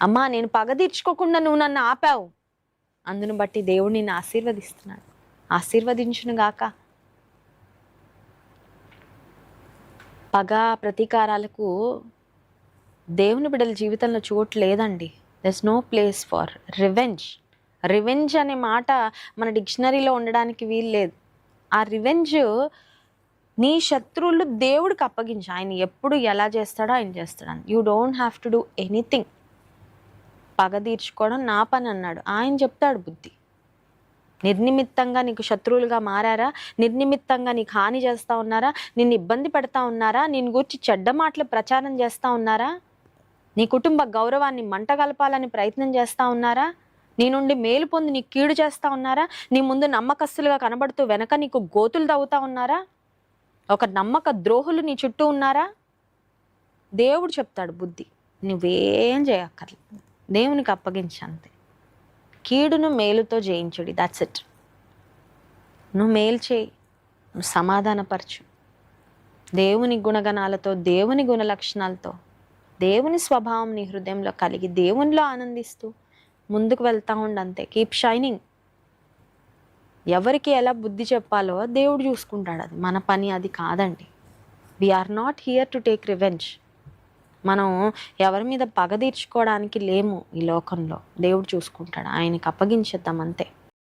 అమ్మా నేను పగ తీర్చుకోకుండా నువ్వు నన్ను ఆపావు, అందును బట్టి దేవుడు నిన్ను ఆశీర్వదిస్తున్నాడు. ఆశీర్వదించును గాక. పగ ప్రతీకారాలకు దేవుని బిడ్డల జీవితంలో చోటు లేదండి. There's no place for revenge. Revenge అనే మాట మన డిక్షనరీలో ఉండడానికి వీలు లేదు. ఆ రివెంజ్ నీ శత్రువులు దేవుడికి అప్పగించు. ఆయన ఎప్పుడు ఎలా చేస్తాడో ఆయన చేస్తాడు. You don't have to do anything. పగ తీర్చుకోవడం నా పని అన్నాడు. ఆయన చెప్తాడు బుద్ధి. నిర్నిమిత్తంగా నీకు శత్రువులుగా మారారా, నిర్నిమిత్తంగా నీకు హాని చేస్తూ ఉన్నారా, నిన్ను ఇబ్బంది పెడతా ఉన్నారా, నిన్ను గూర్చి చెడ్డ మాటలు ప్రచారం చేస్తూ ఉన్నారా, నీ కుటుంబ గౌరవాన్ని మంటగలపాలని ప్రయత్నం చేస్తూ ఉన్నారా, నీ నుండి మేలు పొంది నీకు కీడు చేస్తూ ఉన్నారా, నీ ముందు నమ్మకస్తులుగా కనబడుతూ వెనక నీకు గోతులు తవ్వుతూ ఉన్నారా, ఒక నమ్మక ద్రోహులు నీ చుట్టూ ఉన్నారా, దేవుడు చెప్తాడు బుద్ధి. నువ్వేం చేయక్కర్లేదు, దేవునికి అప్పగించంతే. కీడును మేలుతో జయించుడి. That's it. నువ్వు మేలు చేయి, నువ్వు సమాధానపరచు. దేవుని గుణగణాలతో, దేవుని గుణ లక్షణాలతో, దేవుని స్వభావం నీ హృదయంలో కలిగి దేవునిలో ఆనందిస్తూ ముందుకు వెళ్తా ఉండంతే. Keep shining. ఎవరికి ఎలా బుద్ధి చెప్పాలో దేవుడు చూసుకుంటాడు. అది మన పని అది కాదండి. We are not here to take revenge. మనం ఎవరి మీద పగ తీర్చుకోవడానికి లేము ఈ లోకంలో. దేవుడు చూసుకుంటాడు. ఆయనకి అప్పగించేద్దాం అంతే.